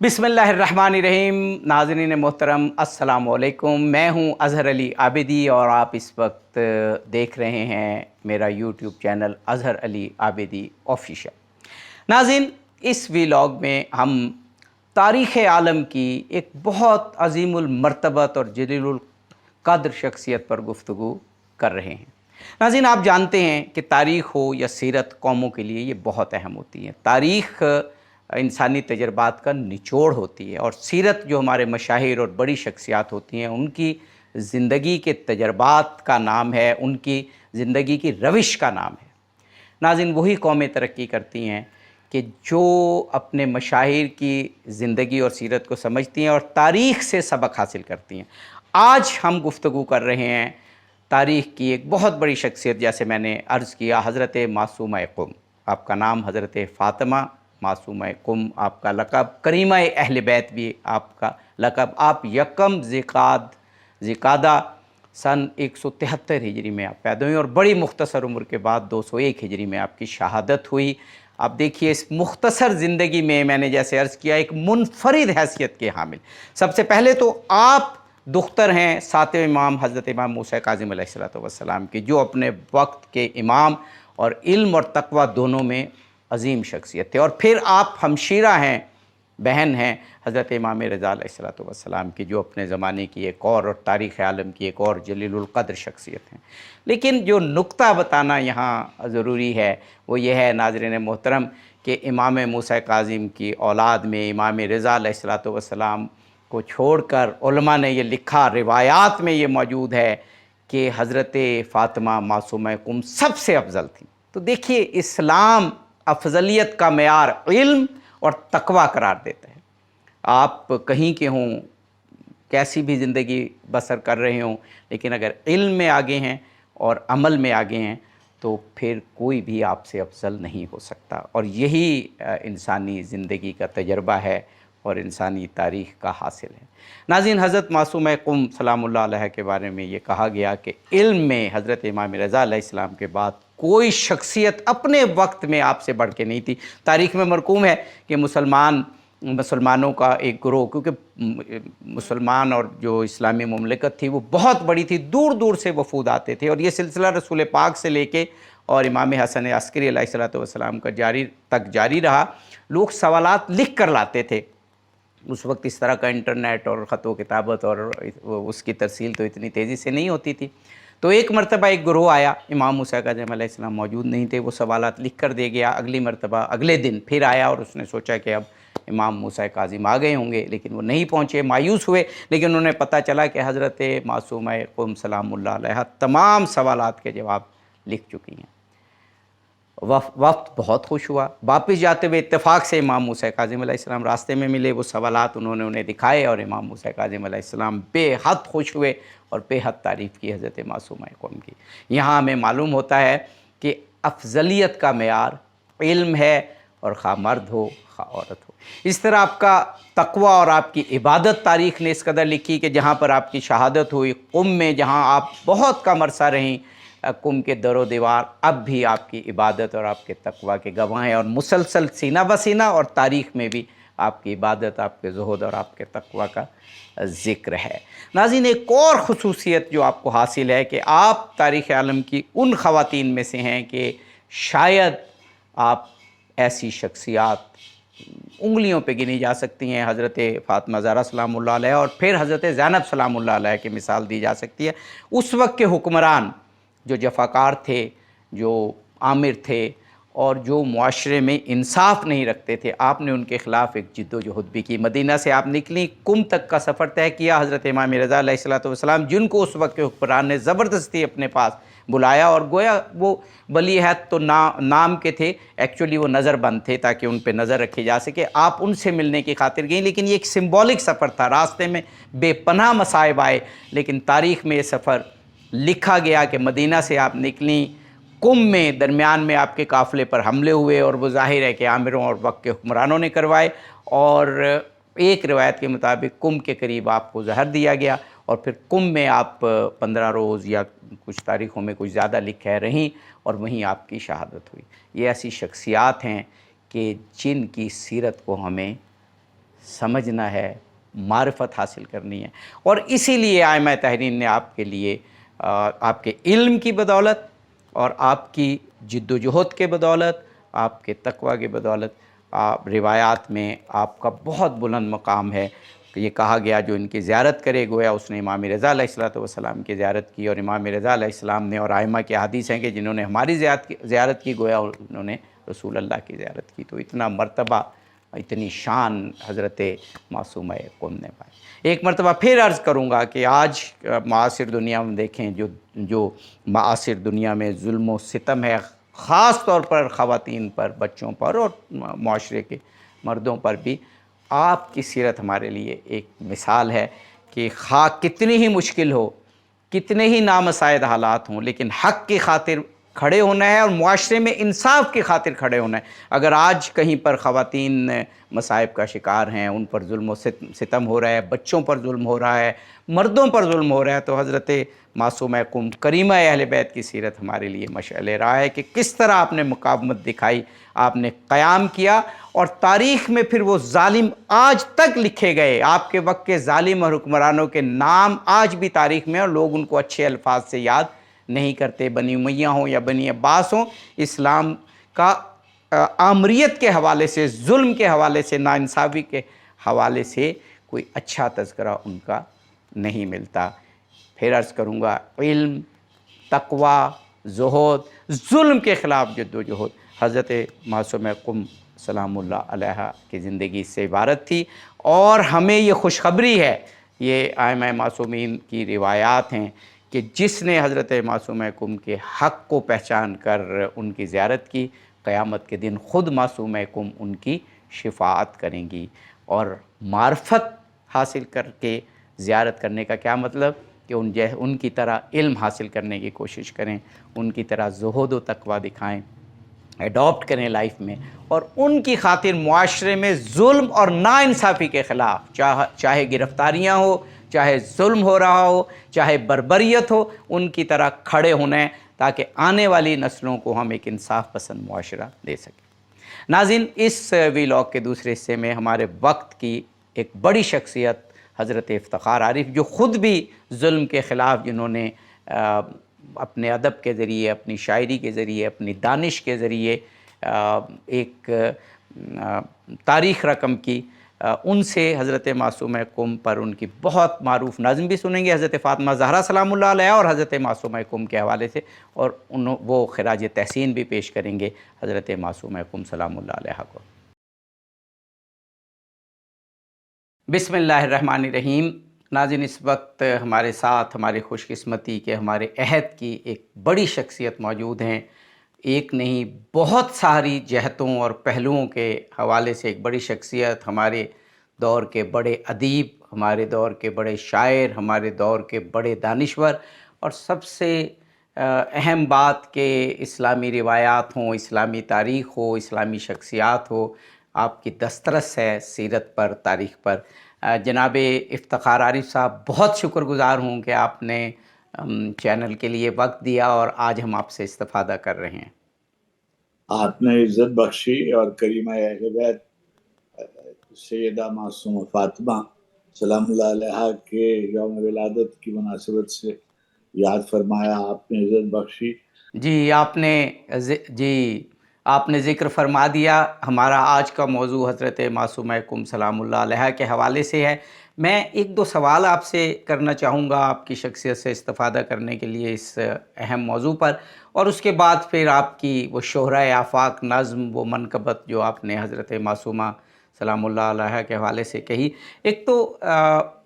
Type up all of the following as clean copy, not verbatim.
बिस्मिल्लाहिर्रहमानिर्रहीम। नाज़रीन मोहतरम अस्सलाम वालेकुम। मैं हूं अज़हर अली आबिदी और आप इस वक्त देख रहे हैं मेरा YouTube channel Azhar Ali Abidi official. नाज़रीन, इस व्लॉग में हम तारीख़ आलम की एक बहुत अज़ीमुल मर्तबत और जलीलुल क़द्र शख्सियत पर गुफ्तगू कर रहे हैं। नाज़रीन, आप जानते हैं कि तारीख़ हो या सीरत कौमों के लिए ये बहुत अहम होती है। तारीख़ इंसानी तजर्बात का निचोड़ होती है और सीरत जो हमारे मशाहिर और बड़ी शख्सियात होती हैं उनकी ज़िंदगी के तजर्बात का नाम है, उनकी ज़िंदगी की रविश का नाम है। नाज़रीन, वही कौमें तरक्की करती हैं कि जो अपने मशाहिर की ज़िंदगी और सीरत को समझती हैं और तारीख़ से सबक हासिल करती हैं। आज हम गुफ्तगू कर रहे हैं तारीख़ की एक बहुत बड़ी शख्सियत, जैसे मैंने अर्ज़ किया, हज़रत मासूमा क़ुम। आपका नाम हज़रत फ़ातिमा मासूमा क़ुम आपका लक़ब, करीमा अहले बैत भी आपका लक़ब। आप यकम ज़िकादा सन 173 हिजरी में आप पैदा हुई और बड़ी मुख्तसर उम्र के बाद 201 हिजरी में आपकी शहादत हुई। आप देखिए, इस मुख्तसर ज़िंदगी में मैंने जैसे अर्ज़ किया, एक मुनफरिद हैसियत के हामिल। सबसे पहले तो आप दुख्तर हैं सातवें इमाम हज़रत इमाम मूसा काज़िम अलैहिस्सलाम की, जो अपने वक्त के इमाम और इल्म और तक़वा दोनों में अज़ीम शख्सियत थे। और फिर आप हमशीरा हैं, बहन हैं हज़रत इमाम रज़ा अलैहिस्सलाम की, जो अपने ज़माने की एक और तारीख़ आलम की एक और जलीलुल क़द्र शख्सियत हैं। लेकिन जो नुक्ता बताना यहाँ ज़रूरी है वो ये है नाज़रीन मोहतरम कि इमाम मूसा काज़िम की औलाद में इमाम रज़ा अलैहिस्सलाम को छोड़कर उलमा ने ये लिखा, रिवायात में ये मौजूद है कि हज़रत फ़ातिमा मासूमा क़ुम सबसे अफजल थी। तो देखिए, इस्लाम अफजलियत का मेयार इल्म और तक़वा करार देता है। आप कहीं के हों, कैसी भी ज़िंदगी बसर कर रहे हों, लेकिन अगर इल्म में आगे हैं और अमल में आगे हैं तो फिर कोई भी आपसे अफजल नहीं हो सकता। और यही इंसानी ज़िंदगी का तजर्बा है और इंसानी तारीख़ का हासिल है। नाज़रीन, हज़रत मासूमा क़ुम सलामुल्लाह अलैहा के बारे में ये कहा गया कि इल्म में हज़रत इमाम रज़ा अलैहिस्सलाम के बाद कोई शख्सियत अपने वक्त में आपसे बढ़ के नहीं थी। तारीख़ में मरकूम है कि मुसलमानों का एक ग्रोह, क्योंकि मुसलमान और जो इस्लामी मुमलिकत थी वो बहुत बड़ी थी, दूर दूर से वफूद आते थे और ये सिलसिला रसूल पाक से लेके और इमाम हसन अस्करी अलैहिस्सलाम का जारी रहा। लोग सवालात लिख कर लाते थे। उस वक्त इस तरह का इंटरनेट और ख़त व किताबत और उसकी तरसील तो इतनी तेज़ी से नहीं होती थी। तो एक मरतबा एक ग्रोह आया, इमाम मूसा काज़िम अलैहिस्सलाम मौजूद नहीं थे, वो सवालात लिख कर दे गया। अगली मरतबा अगले दिन फिर आया और उसने सोचा कि अब इमाम मूसा काज़िम आ गए होंगे, लेकिन वो नहीं पहुँचे। मायूस हुए, लेकिन उन्हें पता चला कि हज़रत मासूमा क़ुम सलामुल्लाह अलैहा तमाम सवालात के जवाब लिख चुकी हैं। वक्त बहुत खुश हुआ। वापस जाते हुए इत्तेफाक से इमाम मूसा काज़िम अलैहिस्सलाम रास्ते में मिले। वो सवालात उन्होंने उन्हें दिखाए और इमाम मूसा काज़िम अलैहिस्सलाम बेहद खुश हुए और बेहद तारीफ़ की हज़रत मासूमा क़ुम की। यहाँ हमें मालूम होता है कि अफजलियत का मेयार इल्म है, और खा मर्द हो खा औरत हो। इस तरह आपका तक़वा और आपकी इबादत तारीख़ ने इस कदर लिखी कि जहाँ पर आपकी शहादत हुई क़ुम में, जहाँ आप बहुत कम अरसा रहीं, क़ुम के दरो दीवार अब भी आपकी इबादत और आपके तक़वा के गवाह हैं और मुसलसल सीना बसीना और तारीख़ में भी आपकी इबादत, आपके ज़ुहद और आपके तक़वा का ज़िक्र है। नाज़रीन, एक और ख़ुसूसियत जो आपको हासिल है कि आप तारीख़ आलम की उन ख़वातीन में से हैं कि शायद आप ऐसी शख्सियात उंगलियों पे गिनी जा सकती हैं। हज़रत फ़ातिमा ज़हरा सलामुल्लाह अलैहा और फिर हज़रत ज़ैनब सलामुल्लाह अलैहा की मिसाल दी जा सकती है। उस वक्त के हुक्मरान जो जफ़ाकार थे, जो आमिर थे और जो मुआशरे में इंसाफ नहीं रखते थे, आपने उनके ख़िलाफ़ एक जिद्दोजहद भी की। मदीना से आप निकली, क़ुम तक का सफ़र तय किया। हज़रत इमाम रज़ा अलैहिस्सलाम, जिनको उस वक्त के हुक्मरान ने ज़बरदस्ती अपने पास बुलाया और गोया वो वली अहद तो नाम के थे, एक्चुअली वो नज़रबंद थे ताकि उन पे नज़र रखी जा सके। आप उनसे मिलने की खातिर गई, लेकिन ये एक सिम्बॉलिक सफ़र था। रास्ते में बेपनाह मसाइब आए, लेकिन तारीख़ में ये सफ़र लिखा गया कि मदीना से आप निकली, क़ुम में दरमियान में आपके काफ़िले पर हमले हुए और वो ज़ाहिर है कि आमिरों और वक्त के हुक्मरानों ने करवाए। और एक रिवायत के मुताबिक क़ुम के करीब आपको ज़हर दिया गया और फिर क़ुम में आप 15 रोज़ या कुछ तारीख़ों में कुछ ज़्यादा लिखा रहीं और वहीं आपकी शहादत हुई। ये ऐसी शख्सियात हैं कि जिनकी सीरत को हमें سمجھنا ہے، معرفت حاصل کرنی ہے، اور اسی لیے ائمہ طاہرین نے آپ کے لیے آپ کے علم کی بدولت اور آپ کی جد و جہد کے بدولت، آپ کے تقوی کے بدولت، روایات میں آپ کا بہت بلند مقام ہے کہ یہ کہا گیا جو ان کی زیارت کرے گویا اس نے امام رضا علیہ السلام کی زیارت کی، اور امام رضا علیہ السلام نے، اور ائمہ کے حدیث ہیں کہ جنہوں نے ہماری زیارت کی گویا انہوں نے رسول اللہ کی زیارت کی۔ تو اتنا مرتبہ، اتنی شان حضرت معصومہ قم نے پائی۔ ایک مرتبہ پھر عرض کروں گا کہ آج معاصر دنیا میں دیکھیں جو معاصر دنیا میں ظلم و ستم ہے، خاص طور پر خواتین پر، بچوں پر، اور معاشرے کے مردوں پر بھی، آپ کی سیرت ہمارے لیے ایک مثال ہے کہ خواہ کتنی ہی مشکل ہو، کتنے ہی نامساعد حالات ہوں، لیکن حق کی خاطر کھڑے ہونا ہے اور معاشرے میں انصاف کی خاطر کھڑے ہونا ہے۔ اگر آج کہیں پر خواتین مصائب کا شکار ہیں، ان پر ظلم و ستم ہو رہا ہے، بچوں پر ظلم ہو رہا ہے، مردوں پر ظلم ہو رہا ہے، تو حضرت معصومہ قم کریمہ اہل بیت کی سیرت ہمارے لیے مشعل راہ ہے کہ کس طرح آپ نے مقاومت دکھائی، آپ نے قیام کیا، اور تاریخ میں پھر وہ ظالم آج تک لکھے گئے، آپ کے وقت کے ظالم اور حکمرانوں کے نام آج بھی تاریخ میں، اور لوگ ان کو اچھے الفاظ سے یاد نہیں کرتے، بنی امیہ ہوں یا بنی عباس ہوں۔ اسلام کا آمریت کے حوالے سے، ظلم کے حوالے سے، ناانصافی کے حوالے سے کوئی اچھا تذکرہ ان کا نہیں ملتا۔ پھر عرض کروں گا، علم، تقوی، زہد، ظلم کے خلاف جد و جہد حضرت معصومہ قم سلام اللہ علیہا کی زندگی سے عبارت تھی، اور ہمیں یہ خوشخبری ہے، یہ ائمہ معصومین کی روایات ہیں کہ جس نے حضرت معصومہ قم کے حق کو پہچان کر ان کی زیارت کی، قیامت کے دن خود معصومہ قم ان کی شفاعت کریں گی۔ اور معرفت حاصل کر کے زیارت کرنے کا کیا مطلب کہ ان کی طرح علم حاصل کرنے کی کوشش کریں، ان کی طرح زہد و تقوی دکھائیں، ایڈاپٹ کریں لائف میں، اور ان کی خاطر معاشرے میں ظلم اور ناانصافی کے خلاف، چاہے گرفتاریاں ہو، چاہے ظلم ہو رہا ہو، چاہے بربریت ہو، ان کی طرح کھڑے ہونے، تاکہ آنے والی نسلوں کو ہم ایک انصاف پسند معاشرہ دے سکیں۔ ناظرین، اس ویلاگ کے دوسرے حصے میں ہمارے وقت کی ایک بڑی شخصیت حضرت افتخار عارف، جو خود بھی ظلم کے خلاف، جنہوں نے اپنے ادب کے ذریعے، اپنی شاعری کے ذریعے، اپنی دانش کے ذریعے ایک تاریخ رقم کی، ان سے حضرت معصومہ قم پر ان کی بہت معروف نظم بھی سنیں گے، حضرت فاطمہ زہرا سلام اللہ علیہا اور حضرت معصومہ قم کے حوالے سے، اور وہ خراج تحسین بھی پیش کریں گے حضرت معصومہ قم سلام اللہ علیہا کو۔ بسم اللہ الرحمن الرحیم۔ ناظرین، اس وقت ہمارے ساتھ ہماری خوش قسمتی کے، ہمارے عہد کی ایک بڑی شخصیت موجود ہیں، ایک نہیں بہت ساری جہتوں اور پہلوؤں کے حوالے سے ایک بڑی شخصیت، ہمارے دور کے بڑے ادیب، ہمارے دور کے بڑے شاعر، ہمارے دور کے بڑے دانشور، اور سب سے اہم بات کہ اسلامی روایات ہوں، اسلامی تاریخ ہو، اسلامی شخصیات ہو، آپ کی دسترس ہے سیرت پر، تاریخ پر۔ جناب افتخار عارف صاحب، بہت شکر گزار ہوں کہ آپ نے چینل کے لیے وقت دیا، اور آج ہم آپ سے استفادہ کر رہے ہیں۔ آپ نے عزت بخشی، اور کریمہ اہل بیت سیدہ معصومہ فاطمہ سلام اللہ علیہا کے یوم ولادت کی مناسبت سے یاد فرمایا، آپ نے عزت بخشی۔ جی آپ نے ذکر فرما دیا۔ ہمارا آج کا موضوع حضرت معصومہ قم سلام اللہ علیہا کے حوالے سے ہے۔ میں ایک دو سوال آپ سے کرنا چاہوں گا آپ کی شخصیت سے استفادہ کرنے کے لیے اس اہم موضوع پر، اور اس کے بعد پھر آپ کی وہ شہرہ آفاق نظم، وہ منقبت جو آپ نے حضرت معصومہ سلام اللہ علیہا کے حوالے سے کہی، ایک تو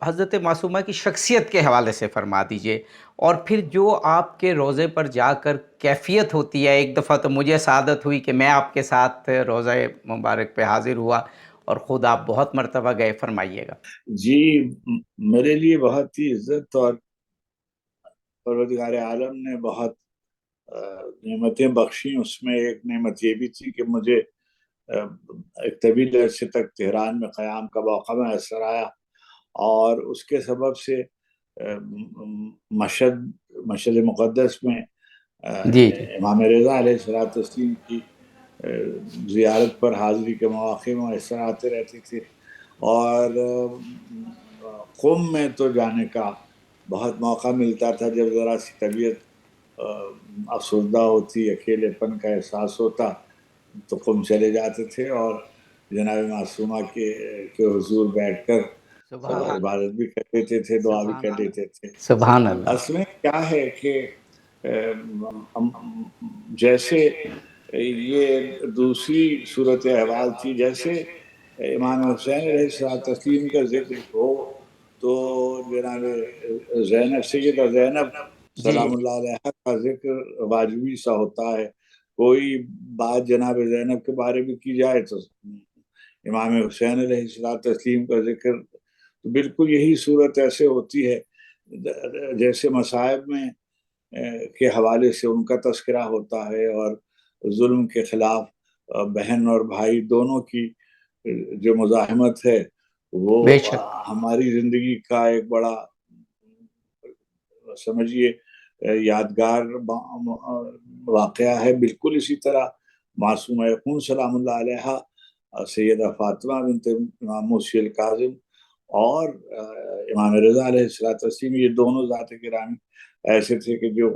حضرت معصومہ کی شخصیت کے حوالے سے فرما دیجئے، اور پھر جو آپ کے روضے پر جا کر کیفیت ہوتی ہے۔ ایک دفعہ تو مجھے سعادت ہوئی کہ میں آپ کے ساتھ روضہ مبارک پہ حاضر ہوا، اور خود آپ بہت مرتبہ گئے، فرمائیے گا۔ جی، میرے لیے بہت ہی عزت، اور پروردگار عالم نے بہت نعمتیں بخشیں۔ اس میں ایک نعمت یہ بھی تھی کہ مجھے ایک طویل عرصے تک تہران میں قیام کا موقع میسر آیا، اور اس کے سبب سے مشہد مقدس میں جی امام رضا علیہ السلام کی زیارت پر حاضری کے مواقع میسر آتے رہتے تھے، اور قم میں تو جانے کا بہت موقع ملتا تھا، جب ذرا سی طبیعت افسردہ ہوتی، اکیلے پن کا احساس ہوتا تو قم چلے جاتے تھے اور جناب معصومہ کے حضور بیٹھ کر عبادت بھی کر لیتے تھے، دعا بھی کر لیتے تھے۔ سبحان اللہ۔ اصل میں کیا ہے کہ جیسے یہ دوسری صورت احوال تھی، جیسے امام حسین علیہ السلام کا ذکر ہو تو جناب زینب، سیدہ زینب جی سلام اللہ علیہ کا ذکر واجبی سا ہوتا ہے۔ کوئی بات جناب زینب کے بارے میں کی جائے تو امام حسین علیہ السلام کا ذکر، تو بالکل یہی صورت ایسے ہوتی ہے جیسے مصائب میں کے حوالے سے ان کا تذکرہ ہوتا ہے، اور ظلم کے خلاف بہن اور بھائی دونوں کی جو مزاحمت ہے وہ بے شک۔ ہماری زندگی کا ایک بڑا سمجھیے یادگار واقعہ ہے۔ بالکل اسی طرح معصومہ خون سلام اللہ علیہ، سیدہ فاطمہ بنت امام موسی الکاظم اور امام رضا علیہ السلام، یہ دونوں ذات گرامی ایسے تھے کہ جو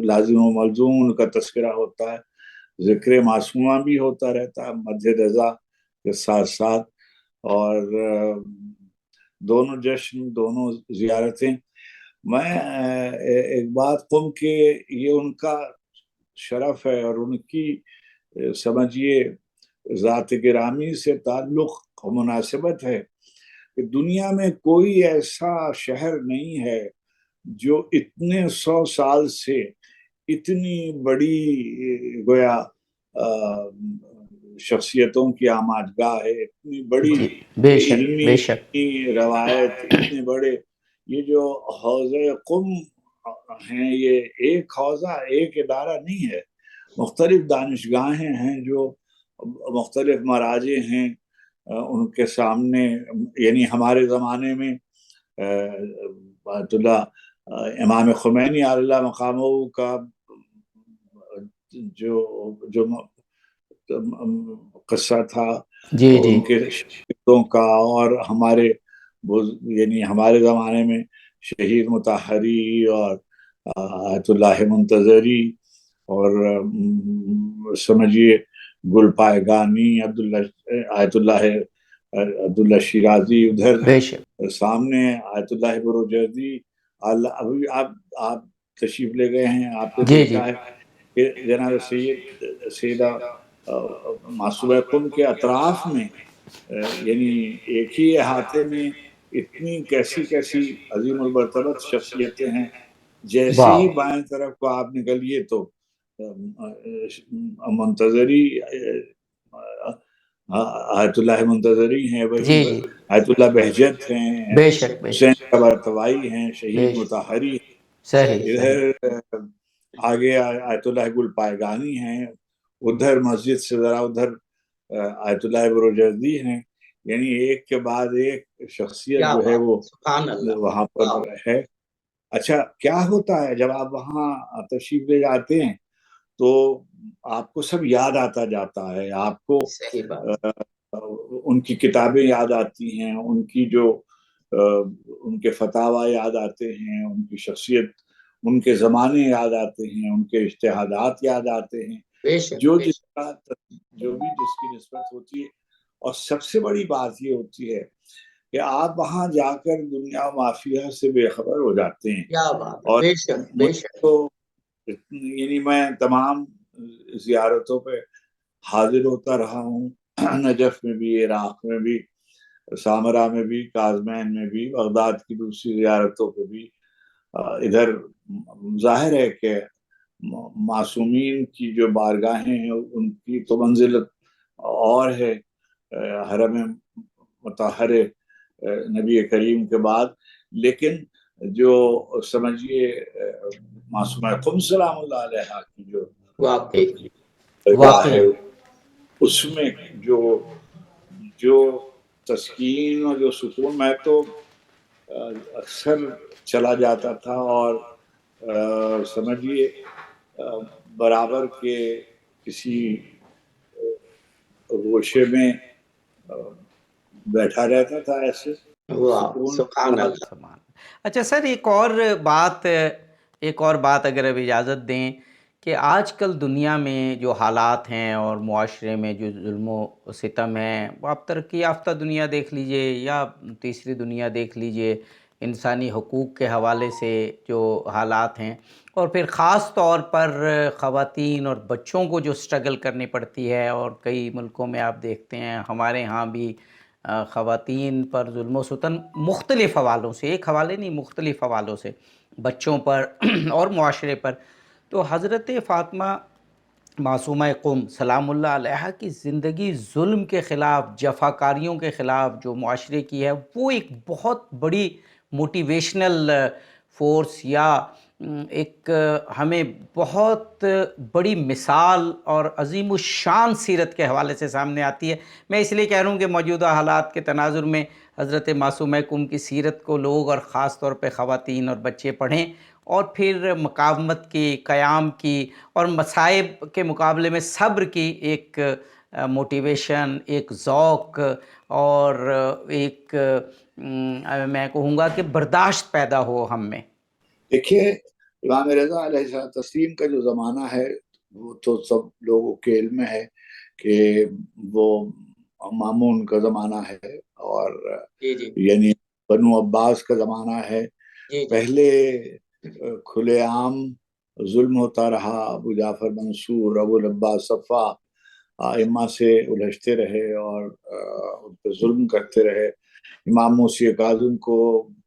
لازم و ملزوم ان کا تذکرہ ہوتا ہے، ذکر معصومہ بھی ہوتا رہتا ہے مدح رضا کے ساتھ ساتھ، اور دونوں جشن، دونوں زیارتیں۔ میں ایک بات قم کے یہ ان کا شرف ہے اور ان کی سمجھیے ذات گرامی سے تعلق و مناسبت ہے کہ دنیا میں کوئی ایسا شہر نہیں ہے جو اتنے 100 سال سے اتنی بڑی گویا شخصیتوں کی آماجگاہ ہے، اتنی بڑی جی بے شک علمی بے شک۔ روایت، اتنے بڑے یہ جو حوضہ قم ہیں، یہ ایک حوضہ، ایک ادارہ نہیں ہے، مختلف دانشگاہیں ہیں جو مختلف مراجع ہیں ان کے سامنے، یعنی ہمارے زمانے میں بیت اللہ امام خمینی علیہ اللہ مقامہ کا جو قصہ تھا جی جی ان کے شہیدوں کا، اور ہمارے یعنی ہمارے زمانے میں شہید مطہری اور آیت اللہ منتظری اور سمجھیے گل پائگانی آیت اللہ شیرازی، بے شک۔ ادھر سامنے آیت اللہ بروجردی، ابھی آپ تشریف لے گئے ہیں، آپ نے جی جی دیکھا ہے کہ جناب سیدہ معصومہ قم کے اطراف میں یعنی ایک ہی احاطے میں اتنی کیسی کیسی عظیم المرتبت شخصیتیں ہیں، جیسے ہی واہ۔ بائیں طرف کو آپ نکلیے تو منتظری آیت اللہ منتظری ہیں، وہی جی جی آیت اللہ بہجت ہیں، بے شک بے حسین شک طباطبائی ہیں، بے شہید شک۔ مطہری، صحیح صحیح۔ ادھر آگے آیت اللہ گل پائگانی ہیں، ادھر مسجد سے ذرا ادھر آیت اللہ بروجردی ہیں، یعنی ایک کے بعد ایک شخصیت جو ہے وہ وہاں پر ہے۔ اچھا کیا ہوتا ہے جب آپ وہاں تشریف لے جاتے ہیں تو آپ کو سب یاد آتا جاتا ہے، آپ کو ان کی کتابیں یاد آتی ہیں، ان کی جو ان کے فتاوی یاد آتے ہیں، ان کی شخصیت، ان کے زمانے یاد آتے ہیں، ان کے اجتہادات یاد آتے ہیں، جو جس کی نسبت ہوتی ہے۔ اور سب سے بڑی بات یہ ہوتی ہے کہ آپ وہاں جا کر دنیا مافیا سے بے خبر ہو جاتے ہیں، اور مجھے تو یعنی میں تمام زیارتوں پہ حاضر ہوتا رہا ہوں، نجف میں بھی، عراق میں بھی، سامرا میں بھی، کاظمین میں بھی، بغداد کی دوسری زیارتوں پہ بھی۔ ادھر ظاہر ہے کہ معصومین کی جو بارگاہیں ہیں ان کی تو منزلت اور ہے حرم مطہر نبی کریم کے بعد، لیکن جو سمجھیے معصومہ قم سلام اللہ علیہ کی جو بارگاہ ہے واقعی اس میں جو تسکین اور جو سکون، میں تو اکثر چلا جاتا تھا اور سمجھیے برابر کے کسی گوشے میں बैठा रहता था ऐसे वाह सुकून के सुभान साथ। अल्लाह। समान। अच्छा सर, एक और बात अगर अब इजाज़त दें कि आजकल दुनिया में जो हालात हैं और मुआशरे में जो जुल्म सितम है, वो आप तरक्की याफ्ता दुनिया देख लीजिए या तीसरी दुनिया देख लीजिए, इंसानी हकूक़ के हवाले से जो हालात हैं, और फिर ख़ास तौर पर ख़वातीन और बच्चों को जो स्ट्रगल करनी पड़ती है, और कई मुल्कों में आप देखते हैं, हमारे यहाँ भी ख़वातीन पर जुल्म सितम मुख्तलिफ़ हवालों से, एक हवाले नहीं मुख्तलिफ़ हवालों से, बच्चों पर और मुआशरे पर। तो हज़रत फ़ातिमा मासूमा क़ुम सलामुल्लाह अलैहा की ज़िंदगी जुल्म के ख़िलाफ़, जफ़ाकारियों के ख़िलाफ़ जो मुआशरे की है, वो एक बहुत बड़ी मोटिवेशनल फ़ोर्स या एक हमें बहुत बड़ी मिसाल और अज़ीमुश्शान सीरत के हवाले से सामने आती है। मैं इसलिए कह रहा हूँ कि मौजूदा हालात के तनाज़ुर में हज़रत मासूमा क़ुम की सीरत को लोग और ख़ास तौर पे ख़वातीन और बच्चे पढ़ें, और फिर मुकावमत की, क़याम की और मसाइब के मुकाबले में सब्र की एक मोटिवेशन, एक ज़ौक़ और एक मैं कहूँगा कि बर्दाश्त पैदा हो हम में। देखिए, इमाम रज़ा अलैहि तस्लीम का जो ज़माना है वो तो सब लोगों के इल्म में है कि वो मामून का ज़माना है, और जी जी यानी बनु अब्बास का ज़माना है। जी जी पहले खुलेआम जुल्म होता रहा, अबू जाफ़र मंसूर, अबुल अब्बास सफ़ा आइम्मा से उलझते रहे और उन पर जुल्म करते रहे। इमाम मूसी काज़िम को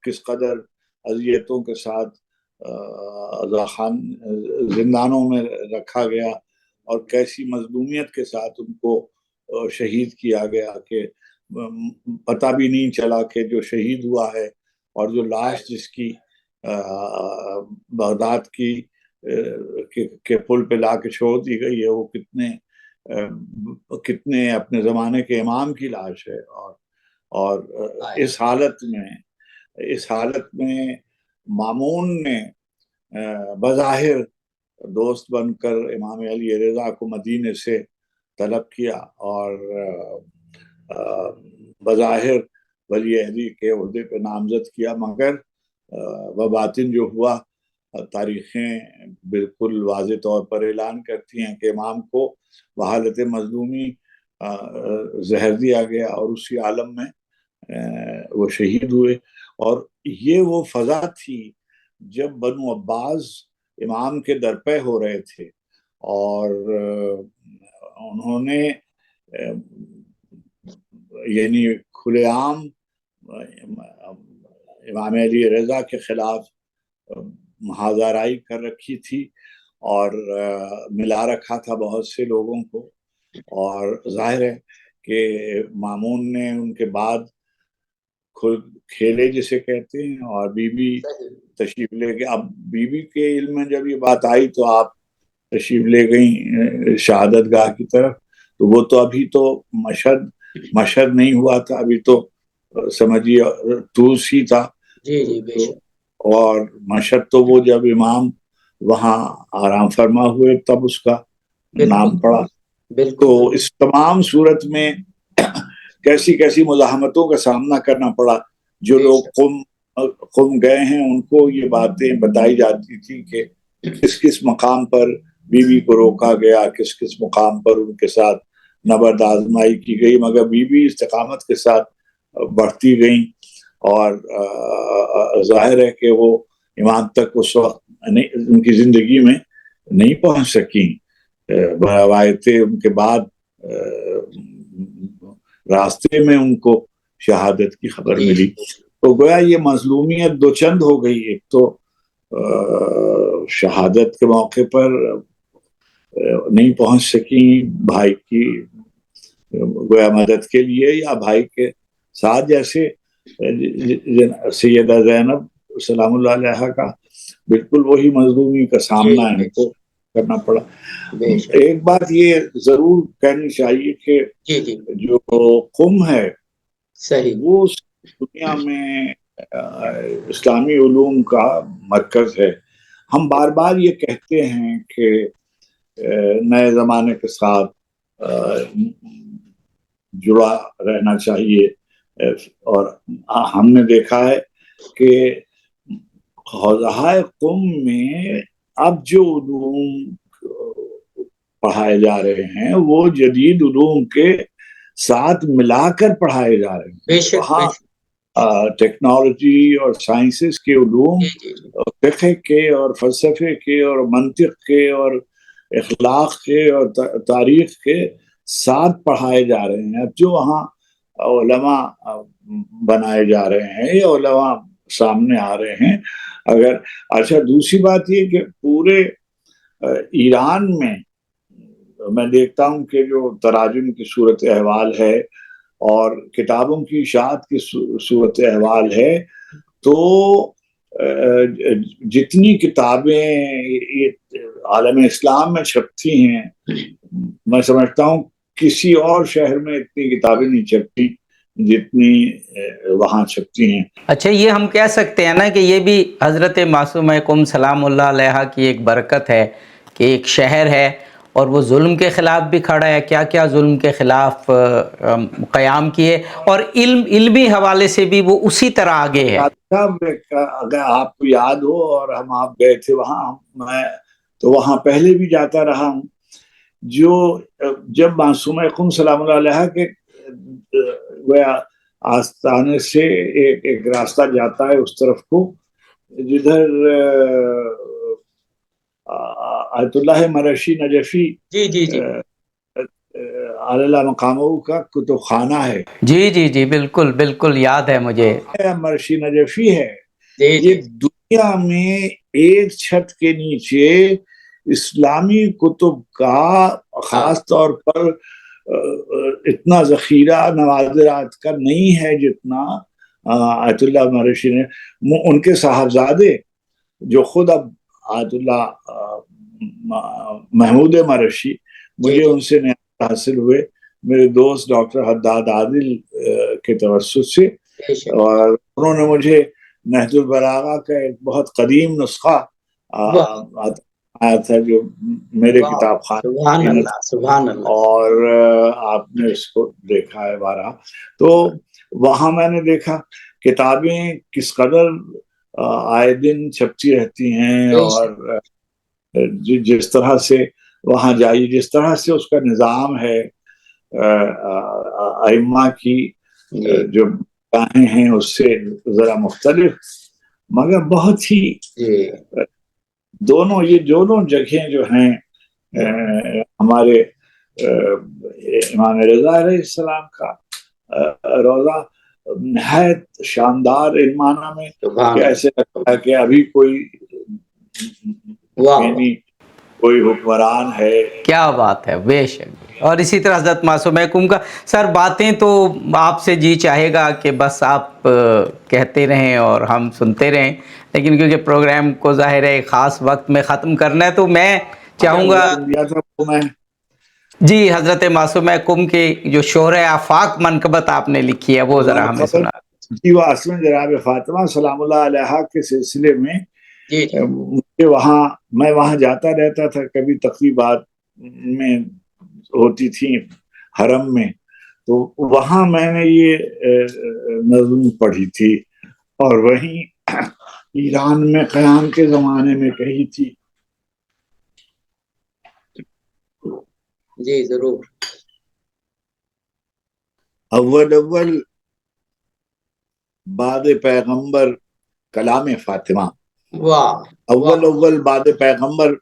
किस कदर अज़ियतों के साथ रज़ा खान जिंदानों में रखा गया और कैसी मजलूमियत के साथ उनको शहीद किया गया कि पता भी नहीं चला कि जो शहीद हुआ है और जो लाश जिसकी बगदाद की के पुल पे ला के छोड़ दी गई है, वो कितने अपने ज़माने के इमाम की लाश है। और इस हालत में मामून ने बज़ाहिर दोस्त बनकर इमाम अली रज़ा को मदीने से तलब किया और बज़ाहिर वली अहदी के ओहदे पे नामज़द किया, मगर बबातिन जो हुआ, तारीखें बिल्कुल वाज़े तौर पर ऐलान करती हैं कि इमाम को बहालत मज़लूमी जहर दिया गया और उसी आलम में वो शहीद हुए। और ये वो फ़ज़ा थी जब बनु अब्बास इमाम के दरपे हो रहे थे और उन्होंने यानी खुलेआम इमाम अली रज़ा के खिलाफ मुहाज़राई कर रखी थी और मिला रखा था बहुत से लोगों को। और जाहिर है कि मामून ने उनके बाद खुद खेले जिसे कहते हैं, और बीबी तशरीफ ले गई। अब बीबी के इल्म में जब ये बात आई तो आप तशरीफ ले गई शहादत गाह की तरफ, तो वो तो अभी तो मशहद नहीं हुआ था, अभी तो समझिए तूस ही था। जी जी तो और मशहद तो वो जब इमाम वहाँ आराम फरमा हुए तब उसका नाम पड़ा। तो इस तमाम सूरत में कैसी कैसी मुज़ाहमतों का सामना करना पड़ा। जो लोग कुम गए हैं उनको ये बातें बताई जाती थी कि किस किस मकाम पर बीवी को रोका गया, किस किस मुकाम पर उनके साथ नबर्द आजमाई की गई, मगर बीवी इस्तिकामत के साथ बढ़ती गई और जाहिर है कि वो इमाम तक उस वक्त उनकी जिंदगी में नहीं पहुंच सकी। रवायतें उनके बाद रास्ते में उनको शहादत की खबर मिली। तो गोया ये मजलूमियत दो चंद हो गई, एक तो शहादत के मौके पर नहीं पहुंच सकी भाई की गोया मदद के लिए, या भाई के साथ जैसे सैयदा ज़ैनब सलामुल्लाह अलैहा का बिल्कुल वही मजलूमी का सामना इनको करना पड़ा। एक बात ये जरूर कहनी चाहिए कि जो कुम है वो दुनिया में इस्लामी उलूम का मरकज है। हम बार बार ये कहते हैं कि नए ज़माने के साथ जुड़ा रहना चाहिए, اور ہم نے دیکھا ہے کہ حوزہ قم میں اب جو علوم پڑھائے جا رہے ہیں وہ جدید علوم کے ساتھ ملا کر پڑھائے جا رہے بے ہیں. شک بے وہاں شک. ٹیکنالوجی اور سائنسز کے علوم، جی جی جی. فقہ کے اور فلسفے کے اور منطق کے اور اخلاق کے اور تاریخ کے ساتھ پڑھائے جا رہے ہیں. اب جو وہاں علماء بنائے جا رہے ہیں یا علماء سامنے آ رہے ہیں. اگر اچھا دوسری بات یہ کہ پورے ایران میں دیکھتا ہوں کہ جو تراجم کی صورت احوال ہے اور کتابوں کی اشاعت کی صورت احوال ہے، تو جتنی کتابیں عالم اسلام میں چھپتی ہیں میں سمجھتا ہوں کسی اور شہر میں اتنی کتابیں نہیں چھپتی جتنی وہاں چھپتی ہیں. اچھا، یہ ہم کہہ سکتے ہیں نا کہ یہ بھی حضرت معصومہ قم سلام اللہ علیہ کی ایک برکت ہے کہ ایک شہر ہے اور وہ ظلم کے خلاف بھی کھڑا ہے. کیا کیا ظلم کے خلاف قیام کیے، اور علمی حوالے سے بھی وہ اسی طرح آگے ہے. اگر آپ کو یاد ہو اور آپ گئے تھے وہاں، میں تو وہاں پہلے بھی جاتا رہا ہوں. جب معصومہ قم سلام اللہ علیہ کے آستانے سے ایک راستہ جاتا ہے اس طرف کو جدھر آیت اللہ مرشی نجفی جی جی جی علیہ مقامہ کا کتب خانہ ہے. جی جی جی بالکل بالکل یاد ہے مجھے. مرشی نجفی ہے. جی جی. یہ دنیا میں ایک چھت کے نیچے اسلامی کتب کا خاص طور پر اتنا ذخیرہ نوادرات کا نہیں ہے جتنا آیت اللہ مرشی نے. ان کے صاحبزادے جو خود اب آیت اللہ محمود مرشی، مجھے ان سے نعمت حاصل ہوئے میرے دوست ڈاکٹر حداد عادل کے توسط سے، اور انہوں نے مجھے نہج البلاغہ کا ایک بہت قدیم نسخہ آیا تھا جو میرے کتاب خانے، اور آپ نے اس کو دیکھا ہے بارہا. تو وہاں میں نے دیکھا کتابیں کس قدر آئے دن چھپتی رہتی ہیں، اور جس طرح سے وہاں جائیے، جس طرح سے اس کا نظام ہے، ائمہ کی جو راہیں ہیں اس سے ذرا مختلف، مگر بہت ہی یہ دونوں جگہیں جو ہیں ہمارے امام رضا علیہ السلام کا روضہ نہایت شاندار ان معنی میں کہ ایسے لگتا ہے کہ ابھی کوئی حکمران ہے. کیا بات ہے، بے شک. اور اسی طرح حضرت معصومہ قم کا سر باتیں تو آپ سے جی چاہے گا کہ بس آپ کہتے رہیں اور ہم سنتے رہیں، لیکن کیونکہ پروگرام کو ظاہر ہے خاص وقت میں ختم کرنا ہے تو میں چاہوں گا جی حضرت معصومہ قم کی جو شہرہ آفاق منقبت آپ نے لکھی ہے وہ ذرا ہمیں سنا. جی، وہ اصل میں جناب فاطمہ سلام اللہ علیہ کے سلسلے میں میں وہاں جاتا رہتا تھا، کبھی تقریبات میں ہوتی تھی حرم میں، تو وہاں میں نے یہ نظم پڑھی تھی، اور وہیں ایران میں قیام کے زمانے میں کہی تھی. جی ضرور. اول بعد پیغمبر کلام فاطمہ. اول بعد پیغمبر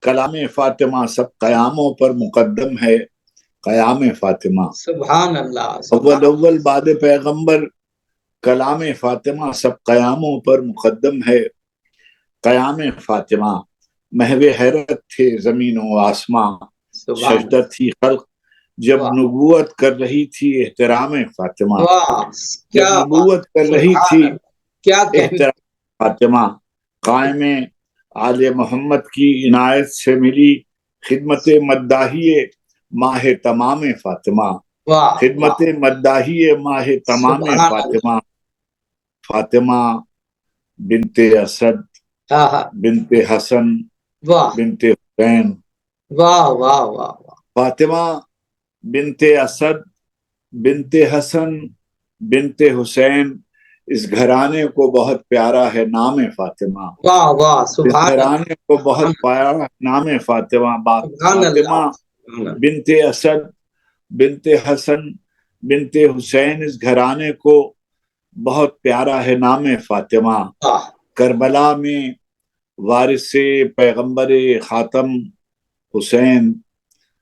کلام فاطمہ، سب قیاموں پر مقدم ہے قیام فاطمہ. سبحان اللہ. اول بعد پیغمبر کلام فاطمہ، سب قیاموں پر مقدم ہے قیام فاطمہ. محو حیرت تھے زمین و آسماں، سجدہ تھی خلق جب نبوت کر رہی تھی احترام فاطمہ. جب نبوت کر رہی تھی احترام فاطمہ، قائم آل محمد کی عنایت سے ملی خدمت مداحی ماہ تمام فاطمہ. خدمت مداحی ماہ تمام فاطمہ. فاطمہ بنت اسد بنت حسن بنت حسین. فاطمہ بنت اسد بنت حسن बिनत हुसैन, इस घराने को बहुत प्यारा है नाम फातिमा। वाह वाह इस सुभान अल्लाह घराने को बहुत प्यारा है नाम फातिमा। सुभान फातिमा अल्लाह सुभान अल्लाह। Bint Asad, bint Hasan, bint Hussain, इस घराने को बहुत प्यारा है नाम फातिमा। वाह करबला में वारिस पैगंबर खातम हुसैन,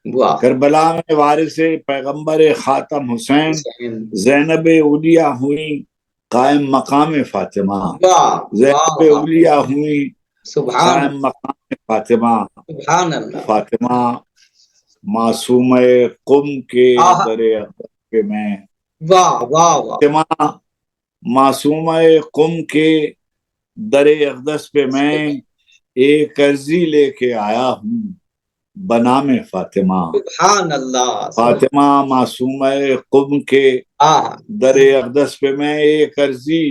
वाह करबला में वारिस पैगंबर खातम हुसैन, हुसैन। ज़ैनब उलिया हुई कायम मकाम फातिमा। वाह वाह ज़ैनब वाह उलिया हुई सुभान कायम मकाम फातिमा। सुभान अल्लाह। फातिमा मासूम कुम के आहा दरे अक़दस पे मैं, वाह वाह वाह फातिमा मासूम कुम के दरे अक़दस पे मैं एक अर्जी लेके आया हूँ बनाम फातिमा। सुभान अल्लाह सुभान। फातिमा मासूम कुम के आहा दरे अक़दस पे मैं एक अर्जी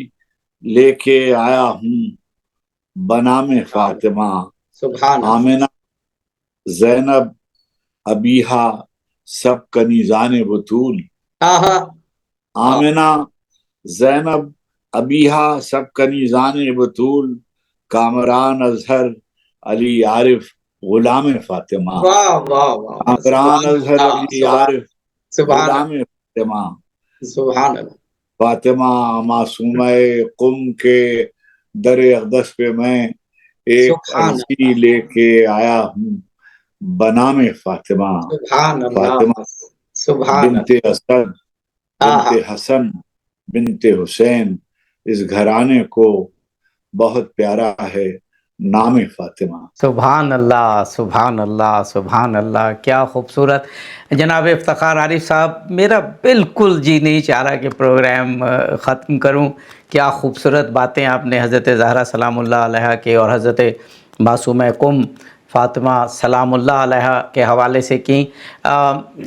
लेके आया हूँ बनाम फातिमा। सुभान अल्लाह। आमिना, ज़ैनब, अबीहा, सब कनीज़ान बतूल। आहा आमिना, ज़ैनब, अबीहा, सब कनीज़ान बतूल, कामरान, अजहर, अली, आरिफ, गुलाम फातिमा। वाह वाह वाह कामरान, सुभान अजहर, अल्लाह अली, सुभान आरिफ, सुभान गुलाम फातिमा। सुभान अल्लाह। फातिमा मासूम कुम के दरे अक़दस पे मैं एक सुभान अर्जी लेके आया हूँ बनाम फातिमा। सुभान अल्लाह फातिमा सुभान बिनते असद, आहा बिनते हसन, बिनते हुसैन, इस घराने को बहुत प्यारा है नाम फातिमा। सुभान अल्लाह सुभान अल्लाह सुभान अल्लाह, क्या खूबसूरत। जनाब इफ्तिखार आरिफ साहब, मेरा बिल्कुल जी नहीं चाह रहा कि प्रोग्राम ख़त्म करूं। क्या खूबसूरत बातें आपने हज़रत ज़हरा सलामुल्लाह अलैहा के और हज़रत मासूम कुम फ़ातिमा सलामुल्लाह अलैहा के हवाले से की।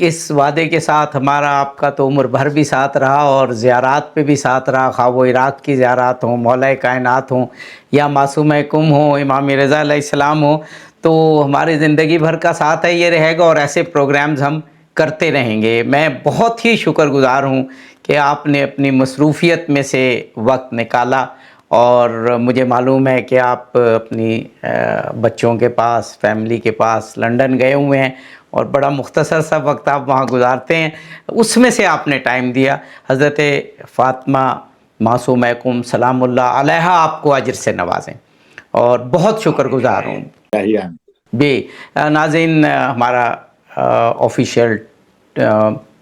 इस वादे के साथ हमारा आपका तो उम्र भर भी साथ रहा और ज़ियारात पे भी साथ रहा, खा वो इराक़ की ज़ियारात हों, मौला कायनात हों या मासूम कुम हो, इमाम रज़ा अलैहिस्सलाम हो, तो हमारी ज़िंदगी भर का साथ है, ये रहेगा और ऐसे प्रोग्राम्स हम करते रहेंगे। मैं बहुत ही शुक्रगुज़ार हूँ कि आपने अपनी मसरूफ़ियत में से वक्त निकाला और मुझे मालूम है कि आप अपनी बच्चों के पास, फैमिली के पास लंदन गए हुए हैं और बड़ा मुख्तसर सा वक्त आप वहाँ गुजारते हैं, उसमें से आपने टाइम दिया। हज़रत फ़ातिमा मासूम कुम सलामुल्लाह अलैहा आपको अजर से नवाजें और बहुत शुक्रगुज़ार हूँ। बे नाज़रीन, हमारा ऑफिशियल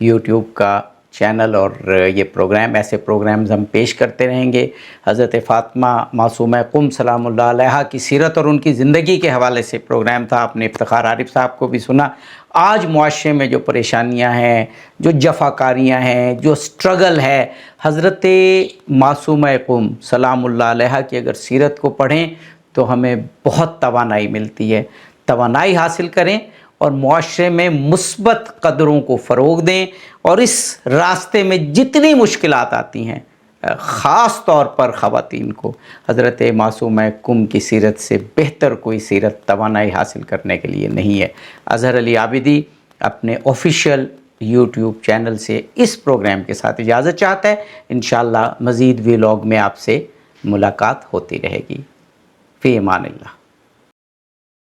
यूट्यूब का चैनल और ये प्रोग्राम, ऐसे प्रोग्राम्स हम पेश करते रहेंगे। हज़रत फ़ातिमा मासूम कुम सलामुल्लाह अलैहा की सीरत और उनकी ज़िंदगी के हवाले से प्रोग्राम था। आपने इफ्तिखार आरिफ साहब को भी सुना। आज मुआशरे में जो परेशानियां हैं, जो जफाकारियां हैं, जो स्ट्रगल है, हज़रत मासूम कुम सलामुल्लाह अलैहा की अगर सीरत को पढ़ें तो हमें बहुत तवानाई मिलती है। तवानाई हासिल करें और मुआशरे में मुस्बत कदरों को फ़रोग़ दें और इस रास्ते में जितनी मुश्किलात आती हैं, ख़ास तौर पर ख़वातीन को हज़रत मासूम कुम की सीरत से बेहतर कोई सीरत तवानाई हासिल करने के लिए नहीं है। अज़हर अली आबिदी अपने ऑफिशियल यूट्यूब चैनल से इस प्रोग्राम के साथ इजाज़त चाहता है। इंशाअल्लाह मज़ीद व्लॉग में आपसे मुलाकात होती रहेगी। फ़ी अमानिल्लाह।